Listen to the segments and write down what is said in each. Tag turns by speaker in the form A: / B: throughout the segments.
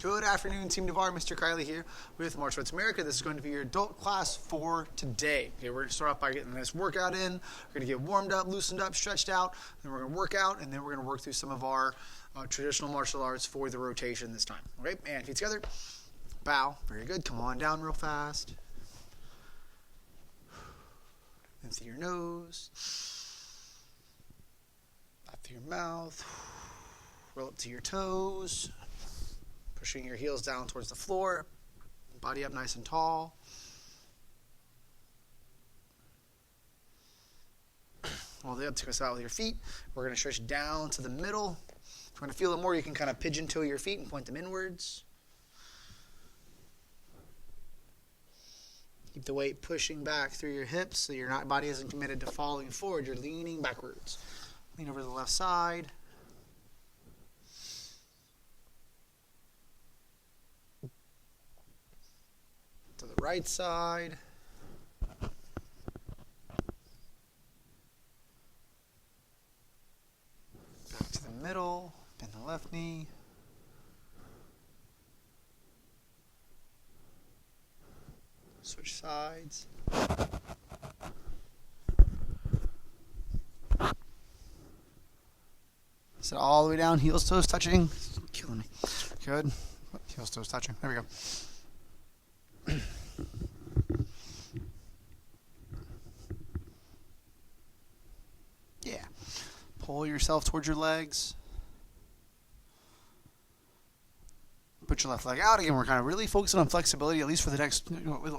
A: Good afternoon, Team Navarre. Mr. Kiley here with Martial Arts America. This is going to be your adult class for today. Okay, we're going to start off by getting a nice workout in. We're going to get warmed up, loosened up, stretched out. Then we're going to work out, and then we're going to work through some of our traditional martial arts for the rotation this time. Okay, and feet together. Bow. Very good. Come on down real fast. In through your nose. Out through your mouth. Roll up to your toes. Pushing your heels down towards the floor. Body up nice and tall. All the way up, take us out with your feet. We're going to stretch down to the middle. If you want to feel it more, you can kind of pigeon toe your feet and point them inwards. Keep the weight pushing back through your hips so your body isn't committed to falling forward. You're leaning backwards. Lean over to the left side. To the right side. Back to the middle. Bend the left knee. Switch sides. Sit all the way down, heels, toes touching. It's killing me. Good. Heels, toes touching. There we go. Yeah. Pull yourself towards your legs. Put your left leg out. Again, we're kind of really focusing on flexibility, at least for the next,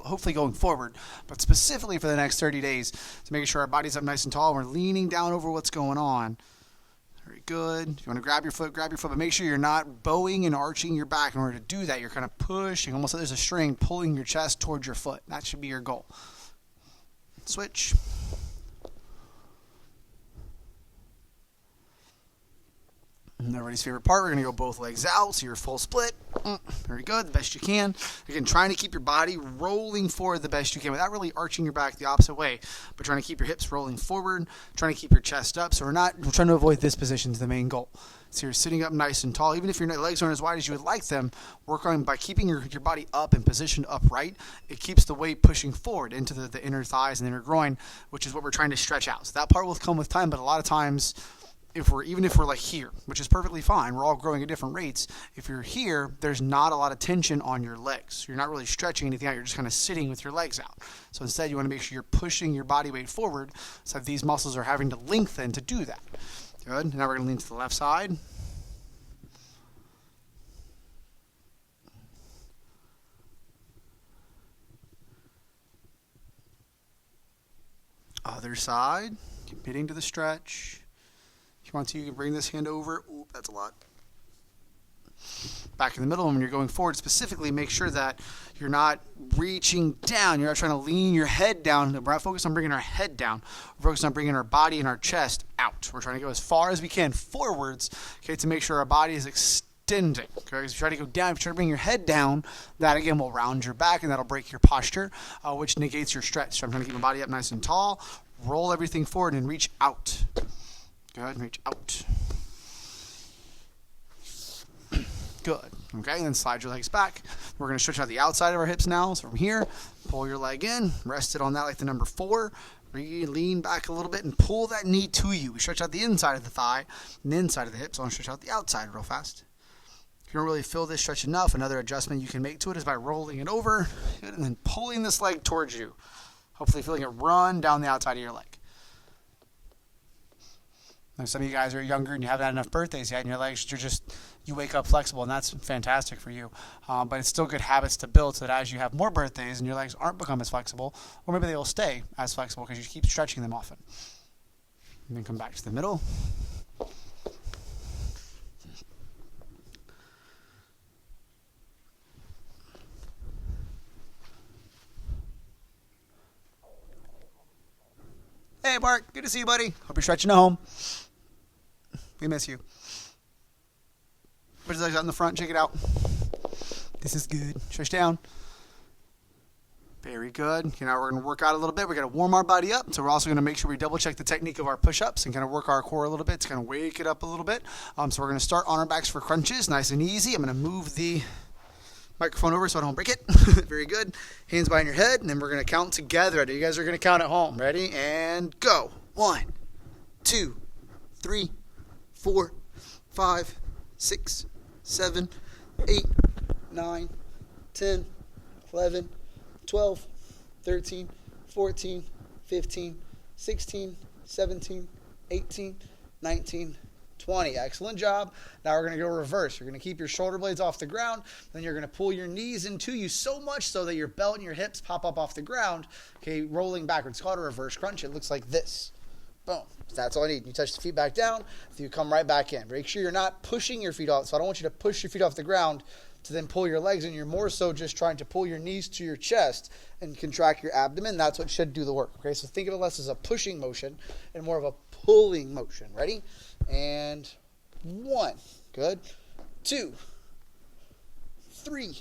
A: hopefully going forward, but specifically for the next 30 days to make sure our body's up nice and tall. We're leaning down over what's going on. Very good. If you want to grab your foot, but make sure you're not bowing and arching your back. In order to do that, you're kind of pushing, almost like there's a string pulling your chest towards your foot. That should be your goal. Switch. And everybody's favorite part, we're going to go both legs out, so you're full split. Very good, the best you can. Again, trying to keep your body rolling forward the best you can without really arching your back the opposite way, but trying to keep your hips rolling forward, trying to keep your chest up. So we're trying to avoid this position is the main goal. So you're sitting up nice and tall. Even if your legs aren't as wide as you would like them, work on by keeping your body up and positioned upright. It keeps the weight pushing forward into the inner thighs and the inner groin, which is what we're trying to stretch out. So that part will come with time, but a lot of times, even if we're like here, which is perfectly fine, we're all growing at different rates. If you're here, there's not a lot of tension on your legs. You're not really stretching anything out. You're just kind of sitting with your legs out. So instead, you want to make sure you're pushing your body weight forward so that these muscles are having to lengthen to do that. Good. Now we're going to lean to the left side. Other side. Committing to the stretch. If you want to, you can bring this hand over. Ooh, that's a lot. Back in the middle, and when you're going forward, specifically make sure that you're not reaching down. You're not trying to lean your head down. We're not focused on bringing our head down. We're focused on bringing our body and our chest out. We're trying to go as far as we can forwards, okay, to make sure our body is extending. Okay, if you try to go down, if you try to bring your head down, that again will round your back, and that'll break your posture, which negates your stretch. So I'm trying to keep my body up nice and tall. Roll everything forward and reach out. Good, reach out. Good. Okay, and then slide your legs back. We're going to stretch out the outside of our hips now. So from here, pull your leg in, rest it on that like the number 4. Lean back a little bit and pull that knee to you. We stretch out the inside of the thigh and the inside of the hips. So I'm going to stretch out the outside real fast. If you don't really feel this stretch enough, another adjustment you can make to it is by rolling it over and then pulling this leg towards you. Hopefully feeling it run down the outside of your leg. Some of you guys are younger and you haven't had enough birthdays yet, and your legs, you wake up flexible, and that's fantastic for you. But it's still good habits to build so that as you have more birthdays and your legs aren't become as flexible, or maybe they will stay as flexible because you keep stretching them often. And then come back to the middle. Hey, Mark. Good to see you, buddy. Hope you're stretching at home. We miss you. Put your legs out in the front. Check it out. This is good. Stretch down. Very good. Now we're going to work out a little bit. We're going to warm our body up. So we're also going to make sure we double check the technique of our push-ups and kind of work our core a little bit to kind of wake it up a little bit. So we're going to start on our backs for crunches, nice and easy. I'm going to move the Microphone over so I don't break it. Very good. Hands behind your head, and then we're going to count together. You guys are going to count at home. Ready? And go. 1, 2, 3, 4, 5, 6, 7, 8, 9, 10, 11, 12, 13, 14, 15, 16, 17, 18, 19, 20. Excellent job. Now we're going to go reverse. You're going to keep your shoulder blades off the ground. Then you're going to pull your knees into you so much so that your belt and your hips pop up off the ground. Okay, rolling backwards. It's called a reverse crunch. It looks like this. Boom. That's all I need. You touch the feet back down. So you come right back in. Make sure you're not pushing your feet off. So I don't want you to push your feet off the ground to then pull your legs in. You're more so just trying to pull your knees to your chest and contract your abdomen. That's what should do the work. Okay, so think of it less as a pushing motion and more of a pulling motion. Ready? And 1. Good. 2, 3,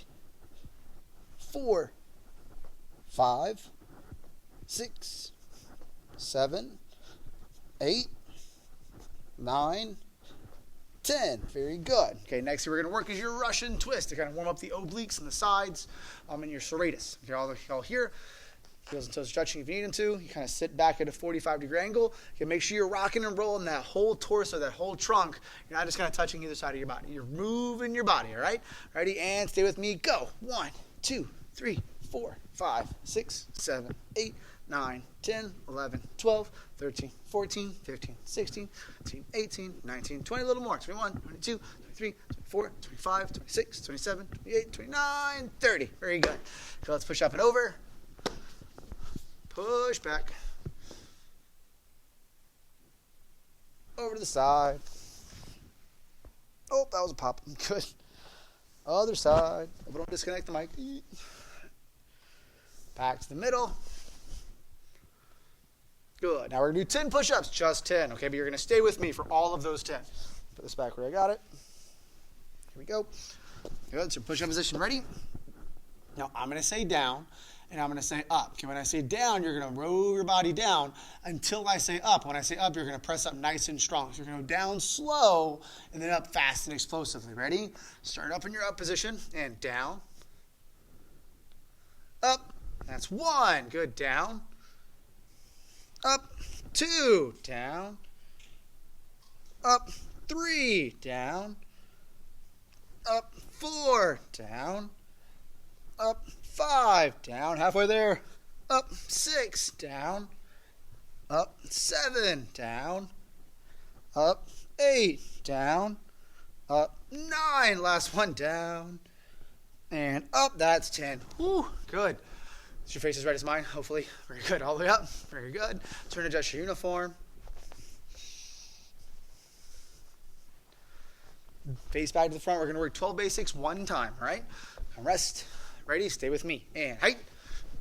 A: 4, 5, 6, 7, 8, 9, 10. Very good. Okay, next thing we're going to work is your Russian twist to kind of warm up the obliques and the sides and your serratus. Okay, all here. Heels and toes stretching if you need them to. You kind of sit back at a 45-degree angle. You can make sure you're rocking and rolling that whole torso, that whole trunk. You're not just kind of touching either side of your body. You're moving your body, all right? Ready? And stay with me. Go. 1, 2, 3, 4, 5, 6, 7, 8, 9, 10, 11, 12, 13, 14, 15, 16, 17, 18, 19, 20, a little more. 21, 22, 23, 24, 25, 26, 27, 28, 29, 30. Very good. So let's push up and over. Push back. Over to the side. Oh, that was a pop. Good. Other side. But don't disconnect the mic. Back to the middle. Good. Now we're going to do 10 push-ups. Just 10. Okay, but you're going to stay with me for all of those 10. Put this back where I got it. Here we go. Good. So push-up position. Ready? Now I'm going to say down. And I'm going to say up. Okay, when I say down, you're going to roll your body down until I say up. When I say up, you're going to press up nice and strong. So you're going to go down slow and then up fast and explosively. Ready? Start up in your up position and down. Up. That's 1. Good. Down. Up. 2. Down. Up. 3. Down. Up. 4. Down. Up. 5, down, halfway there, up, 6, down, up, 7, down, up, 8, down, up, 9, last one, down, and up, that's 10. Woo, good. Is your face as red as mine? Hopefully. Very good. All the way up. Very good. Turn to adjust your uniform. Face back to the front. We're going to work 12 basics one time, all right? Rest. Ready? Stay with me. And height.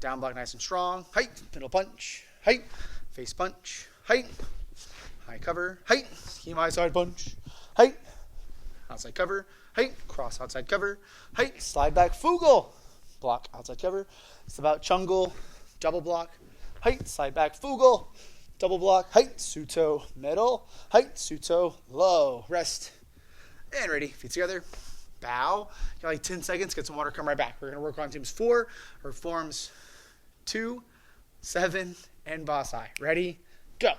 A: Down block nice and strong. Height. Middle punch. Height. Face punch. Height. High cover. Height. Scheme side punch. Height. Outside cover. Height. Cross outside cover. Height. Slide back. Fugal. Block outside cover. It's about chungle. Double block. Height. Slide back. Fugal. Double block. Height. Suto. Middle. Height. Suto. Low. Rest. And ready. Feet together. Bow. You got like 10 seconds. Get some water. Come right back. We're going to work on teams 4 or forms 2, 7, and boss high. Ready? Go.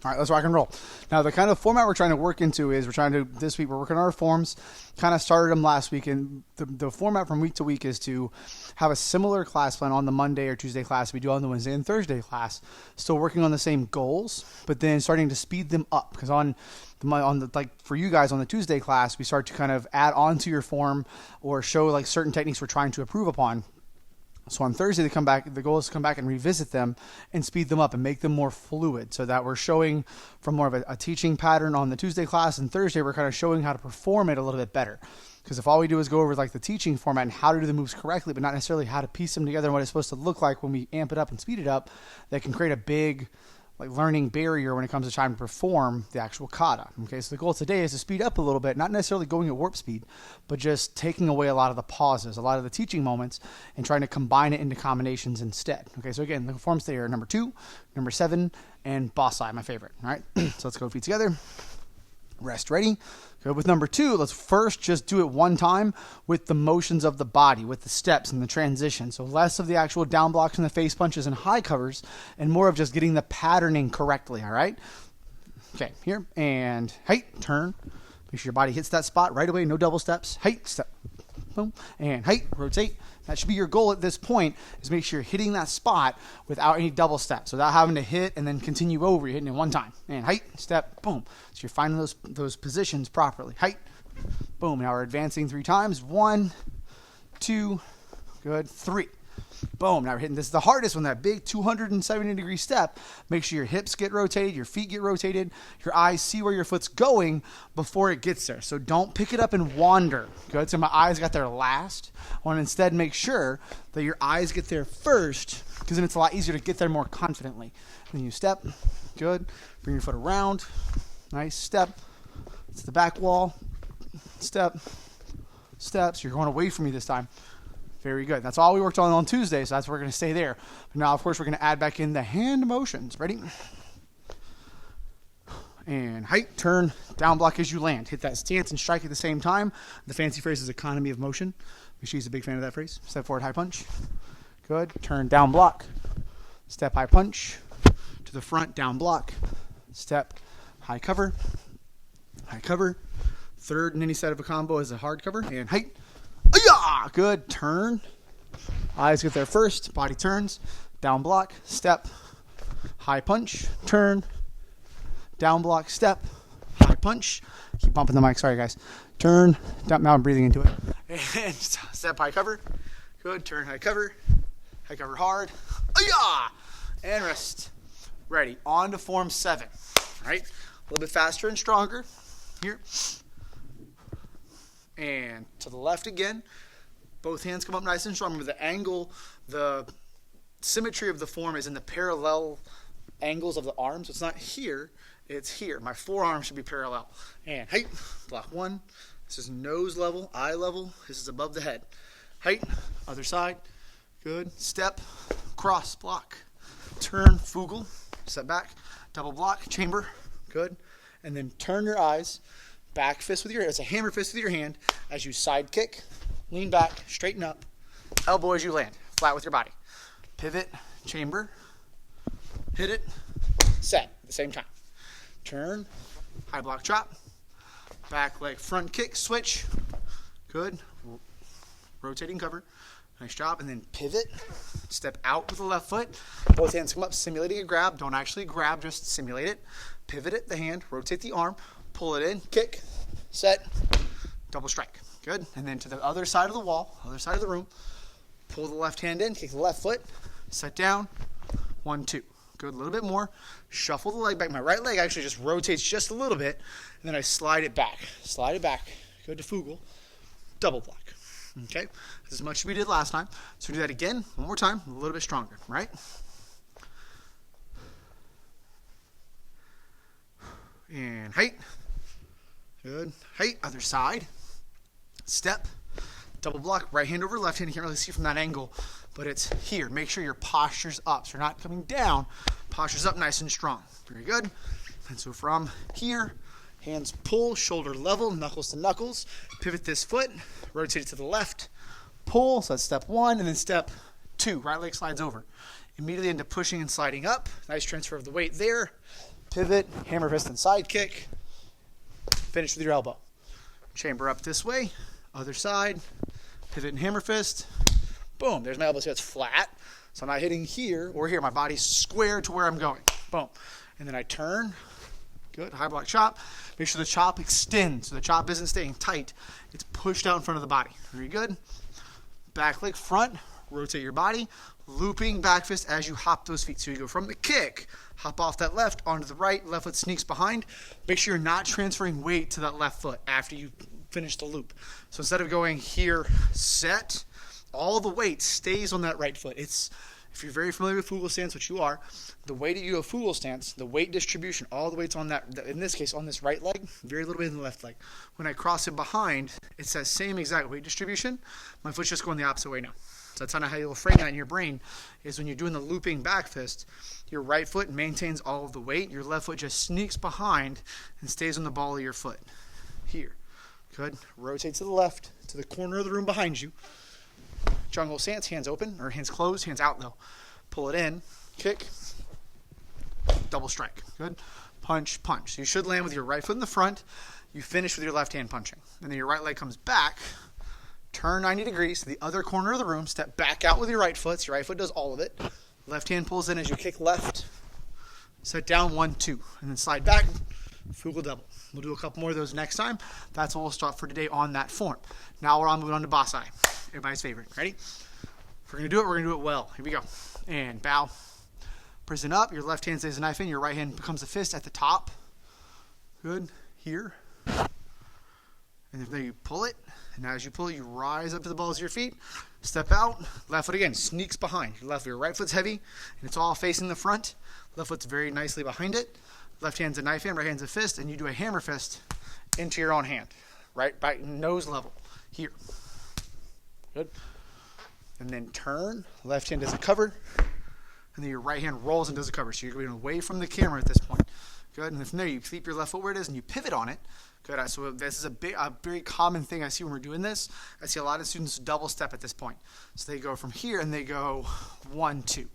A: All right, let's rock and roll. Now, the kind of format we're trying to work into is this week we're working on our forms, kind of started them last week, and the format from week to week is to have a similar class plan on the Monday or Tuesday class we do on the Wednesday and Thursday class. Still working on the same goals, but then starting to speed them up, because for you guys on the Tuesday class, we start to kind of add on to your form or show like certain techniques we're trying to improve upon. So on Thursday, the goal is to come back and revisit them and speed them up and make them more fluid so that we're showing from more of a teaching pattern on the Tuesday class, and Thursday we're kind of showing how to perform it a little bit better. Because if all we do is go over like the teaching format and how to do the moves correctly, but not necessarily how to piece them together and what it's supposed to look like when we amp it up and speed it up, that can create a big learning barrier when it comes to trying to perform the actual kata. Okay, so the goal today is to speed up a little bit, not necessarily going at warp speed, but just taking away a lot of the pauses, a lot of the teaching moments, and trying to combine it into combinations instead. Okay, so again, the forms today are number 2, number 7, and Bossai, my favorite. All right, so let's go feet together. Rest ready. Good. With number 2, let's first just do it one time with the motions of the body, with the steps and the transition. So less of the actual down blocks and the face punches and high covers, and more of just getting the patterning correctly, all right? Okay, here, and height, turn. Make sure your body hits that spot right away, no double steps. Height, step, boom, and height, rotate. That should be your goal at this point, is make sure you're hitting that spot without any double steps, without having to hit and then continue over. You're hitting it one time. And height, step, boom. So you're finding those positions properly. Height, boom. Now we're advancing 3 times. 1, 2, good, 3. Boom. Now we're hitting, this is the hardest one, that big 270-degree step. Make sure your hips get rotated, your feet get rotated, your eyes see where your foot's going before it gets there. So don't pick it up and wander. Good. So my eyes got there last. I want to instead make sure that your eyes get there first, because then it's a lot easier to get there more confidently. Then you step. Good. Bring your foot around. Nice. Step. It's the back wall. Step. Step. So you're going away from me this time. Very good. That's all we worked on Tuesday, so that's where we're going to stay there. But now, of course, we're going to add back in the hand motions. Ready? And height, turn, down block as you land. Hit that stance and strike at the same time. The fancy phrase is economy of motion. Make sure he's a big fan of that phrase. Step forward, high punch. Good. Turn, down block. Step, high punch. To the front, down block. Step, high cover. High cover. Third in any set of a combo is a hard cover. And height. Ayah! Good. Turn. Eyes get there first. Body turns. Down block. Step. High punch. Turn. Down block. Step. High punch. Keep bumping the mic. Sorry, guys. Turn. Down. Now I'm breathing into it. And step. High cover. Good. Turn. High cover. High cover hard. Ayah! And rest. Ready. On to form 7. All right. A little bit faster and stronger. Here. And to the left again. Both hands come up nice and strong. Remember the angle, the symmetry of the form is in the parallel angles of the arms. It's not here, it's here. My forearm should be parallel. And height, block 1. This is nose level, eye level. This is above the head. Height, other side. Good. Step, cross, block. Turn, Fugel, step back, double block, chamber. Good. And then turn your eyes. Back fist with your, it's a hammer fist with your hand as you side kick, lean back, straighten up, elbow as you land, flat with your body. Pivot, chamber, hit it, set at the same time. Turn, high block chop, back leg front kick, switch, good, rotating cover, nice job, and then pivot, step out with the left foot, both hands come up, simulating a grab, don't actually grab, just simulate it, pivot it, the hand, rotate the arm, pull it in, kick, set, double strike. Good. And then to the other side of the wall, other side of the room, pull the left hand in, kick the left foot, set down, 1, 2. Good. A little bit more. Shuffle the leg back. My right leg actually just rotates just a little bit, and then I slide it back. Slide it back. Good to Fugel. Double block. Okay. As much as we did last time. So do that again, one more time, a little bit stronger, right? And height. Good. Height. Other side. Step. Double block. Right hand over left hand. You can't really see from that angle, but it's here. Make sure your posture's up. So you're not coming down. Posture's up nice and strong. Very good. And so from here, hands pull, shoulder level, knuckles to knuckles. Pivot this foot. Rotate it to the left. Pull. So that's step 1. And then step 2. Right leg slides over. Immediately into pushing and sliding up. Nice transfer of the weight there. Pivot, hammer fist and side kick. Finish with your elbow. Chamber up this way. Other side. Pivot and hammer fist. Boom. There's my elbow. So it's flat. So I'm not hitting here or here. My body's square to where I'm going. Boom. And then I turn. Good. High block chop. Make sure the chop extends. So the chop isn't staying tight. It's pushed out in front of the body. Very good. Back leg front. rotate your body, looping back fist as you hop those feet. So you go from the kick, hop off that left onto the right, left foot sneaks behind. Make sure you're not transferring weight to that left foot after you finish the loop. So instead of going here, set, all the weight stays on that right foot. If you're very familiar with Fugal stance, which you are, the way that you do a Fugal stance, the weight distribution, all the weight's on that, in this case, on this right leg, very little bit in the left leg. When I cross it behind, it's that same exact weight distribution. My foot's just going the opposite way now. So that's kind of how you'll frame that in your brain, is when you're doing the looping back fist, your right foot maintains all of the weight, your left foot just sneaks behind and stays on the ball of your foot. Here. Good. Rotate to the left, to the corner of the room behind you. Jungle stance, hands open, or hands closed, hands out though. Pull it in, kick, double strike. Good. Punch, punch. So you should land with your right foot in the front. You finish with your left hand punching. And then your right leg comes back, turn 90 degrees to the other corner of the room, step back out with your right foot. So your right foot does all of it. Left hand pulls in as you kick left, set down, 1, 2, and then slide back, Fugal double. We'll do a couple more of those next time. That's what we'll start for today on that form. Now we're moving on to Basai. Everybody's favorite. Ready? If we're going to do it, we're going to do it well. Here we go. And bow. Prison up. Your left hand stays a knife in. Your right hand becomes a fist at the top. Good. Here. And then you pull it. And as you pull it, you rise up to the balls of your feet. Step out. Left foot again. Sneaks behind. Your right foot's heavy. And it's all facing the front. Left foot's very nicely behind it. Left hand's a knife in. Right hand's a fist. And you do a hammer fist into your own hand. Right by nose level. Here. Good. And then turn. Left hand does a cover. And then your right hand rolls and does a cover. So you're going away from the camera at this point. Good. And then from there, you keep your left foot where it is and you pivot on it. Good. So this is a very common thing I see when we're doing this. I see a lot of students double step at this point. So they go from here and they go 1, 2.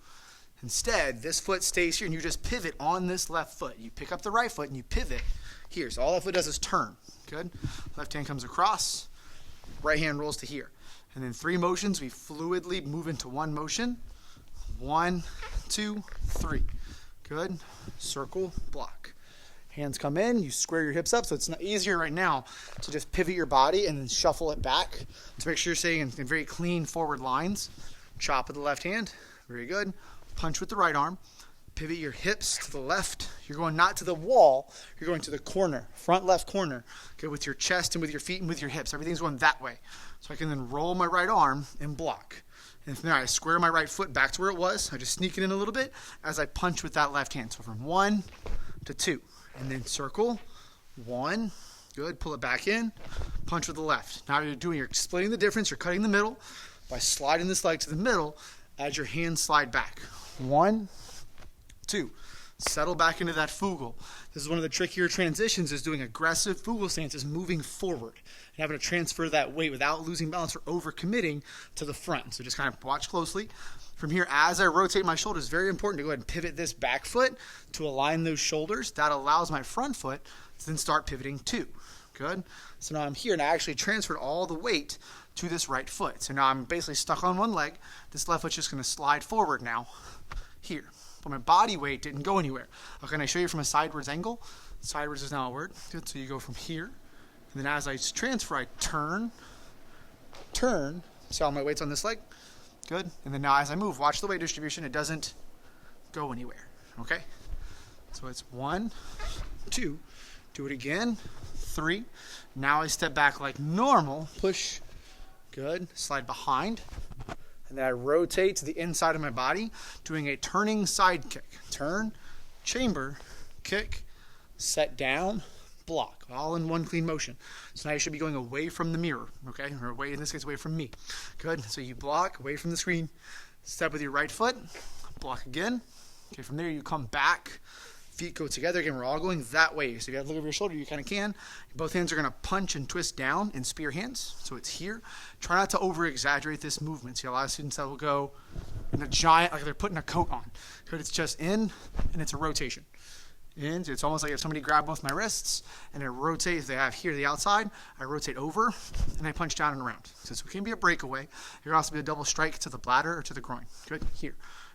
A: Instead, this foot stays here and you just pivot on this left foot. You pick up the right foot and you pivot here. So all that foot does is turn. Good. Left hand comes across. Right hand rolls to here. And then 3 motions, we fluidly move into 1 motion. 1, 2, 3. Good. Circle, block. Hands come in, you square your hips up, so it's not easier right now to just pivot your body and then shuffle it back to make sure you're staying in very clean forward lines. Chop with the left hand. Very good. Punch with the right arm. Pivot your hips to the left. You're going not to the wall, you're going to the corner, front left corner. Good, with your chest and with your feet and with your hips. Everything's going that way. So I can then roll my right arm and block. And from there, I square my right foot back to where it was. I just sneak it in a little bit as I punch with that left hand. So from 1 to 2. And then circle. 1. Good. Pull it back in. Punch with the left. Now you're splitting the difference. You're cutting the middle by sliding this leg to the middle as your hands slide back. 1, 2. Settle back into that Fugal. This is one of the trickier transitions, is doing aggressive Fugal stances, moving forward and having to transfer that weight without losing balance or overcommitting to the front. So just kind of watch closely. From here, as I rotate my shoulders, very important to go ahead and pivot this back foot to align those shoulders. That allows my front foot to then start pivoting too. Good. So now I'm here and I actually transferred all the weight to this right foot. So now I'm basically stuck on one leg. This left foot's just going to slide forward now here. But my body weight didn't go anywhere. Okay, can I show you from a sideways angle? Sideways is now a word. Good. So you go from here. And then as I transfer, I turn. See how my weight's on this leg? Good. And then now as I move, watch the weight distribution. It doesn't go anywhere. Okay? So it's 1, 2. Do it again. 3. Now I step back like normal. Push. Good. Slide behind. And then I rotate to the inside of my body, doing a turning side kick. Turn, chamber, kick, set down, block. All in one clean motion. So now you should be going away from the mirror, okay? Or away, in this case, away from me. Good. So you block, away from the screen. Step with your right foot. Block again. Okay, from there you come back. Feet go together. Again, we're all going that way. So if you have to look over your shoulder, you kind of can. Both hands are going to punch and twist down in spear hands. So it's here. Try not to over-exaggerate this movement. See, a lot of students that will go in a giant, like they're putting a coat on. But it's just in, and it's a rotation. In, so it's almost like if somebody grabbed both my wrists, and I rotate, if they have here the outside, I rotate over, and I punch down and around. So it can be a breakaway. It can also be a double strike to the bladder or to the groin. Good, here.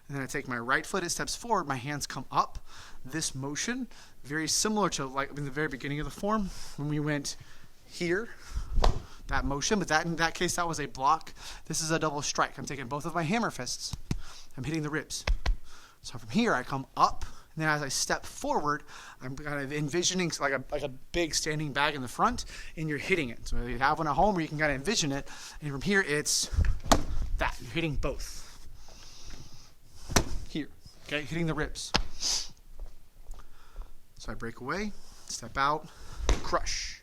A: And then I take my right foot, it steps forward, my hands come up. This motion, very similar to like in the very beginning of the form, when we went here, that motion, but in that case, that was a block. This is a double strike. I'm taking both of my hammer fists. I'm hitting the ribs. So from here, I come up, and then as I step forward, I'm kind of envisioning like a big standing bag in the front, and you're hitting it. So you have one at home where you can kind of envision it, and from here, it's that. You're hitting both. Here, okay, hitting the ribs. So I break away, step out, crush.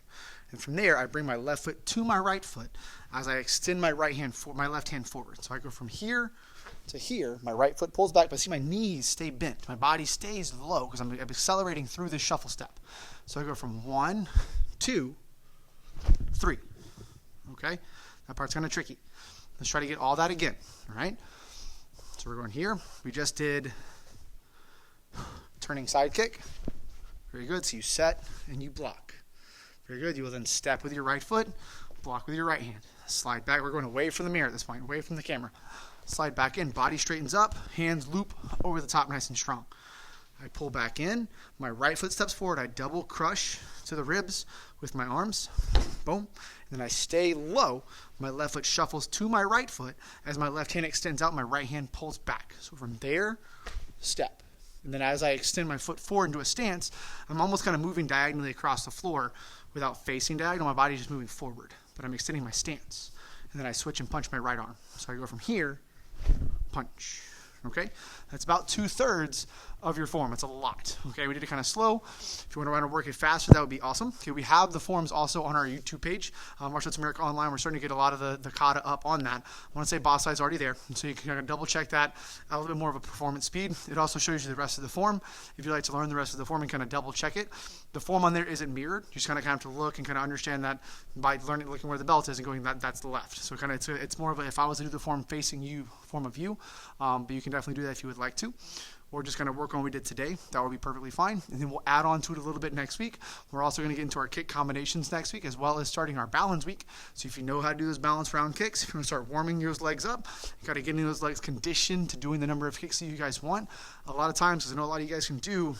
A: And from there, I bring my left foot to my right foot as I extend my my left hand forward. So I go from here to here. My right foot pulls back, but see my knees stay bent. My body stays low because I'm accelerating through this shuffle step. So I go from 1, 2, 3. Okay? That part's kind of tricky. Let's try to get all that again. All right? So we're going here. We just did turning side kick. Very good. So you set and you block. Very good. You will then step with your right foot, block with your right hand. Slide back. We're going away from the mirror at this point, away from the camera. Slide back in. Body straightens up. Hands loop over the top nice and strong. I pull back in. My right foot steps forward. I double crush to the ribs with my arms. Boom. And then I stay low. My left foot shuffles to my right foot. As my left hand extends out, my right hand pulls back. So from there, step. And then as I extend my foot forward into a stance, I'm almost kind of moving diagonally across the floor without facing diagonal. My body's just moving forward, but I'm extending my stance. And then I switch and punch my right arm. So I go from here, punch. Okay? That's about 2/3 of your form. It's a lot. Okay? We did it kind of slow. If you want to work it faster, that would be awesome. Okay, we have the forms also on our YouTube page, Martial Arts America Online. We're starting to get a lot of the kata up on that. I want to say boss side's already there, and so you can kind of double check that at a little bit more of a performance speed. It also shows you the rest of the form. If you'd like to learn the rest of the form and kind of double check it, the form on there isn't mirrored. You just kind of have to look and kind of understand that by looking where the belt is and going that's the left. So kind of it's more of a, if I was to do the form facing you, form of view, but you can definitely do that if you would like to, or just kind of work on what we did today. That would be perfectly fine. And then we'll add on to it a little bit next week. We're also going to get into our kick combinations next week, as well as starting our balance week. So if you know how to do those balance round kicks, if you want to start warming those legs up, you got to get those legs conditioned to doing the number of kicks that you guys want. A lot of times, because I know a lot of you guys can do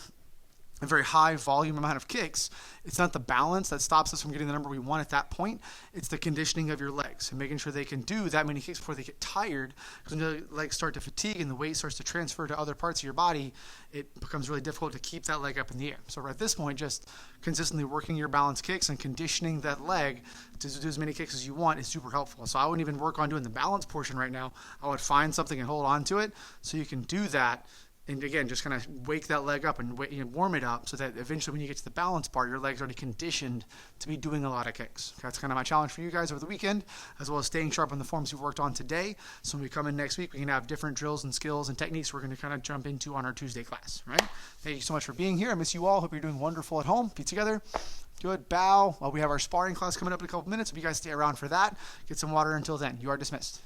A: a very high volume amount of kicks, it's not the balance that stops us from getting the number we want at that point. It's the conditioning of your legs and making sure they can do that many kicks before they get tired. Because when the legs start to fatigue and the weight starts to transfer to other parts of your body, it becomes really difficult to keep that leg up in the air. So at this point, just consistently working your balance kicks and conditioning that leg to do as many kicks as you want is super helpful. So I wouldn't even work on doing the balance portion right now. I would find something and hold on to it so you can do that. And again, just kind of wake that leg up and warm it up so that eventually when you get to the balance part, your leg's already conditioned to be doing a lot of kicks. That's kind of my challenge for you guys over the weekend, as well as staying sharp on the forms you've worked on today. So when we come in next week, we can have different drills and skills and techniques we're going to kind of jump into on our Tuesday class, right? Thank you so much for being here. I miss you all. Hope you're doing wonderful at home. Be together. Good. Bow. Well, we have our sparring class coming up in a couple minutes. If you guys stay around for that, get some water until then. You are dismissed.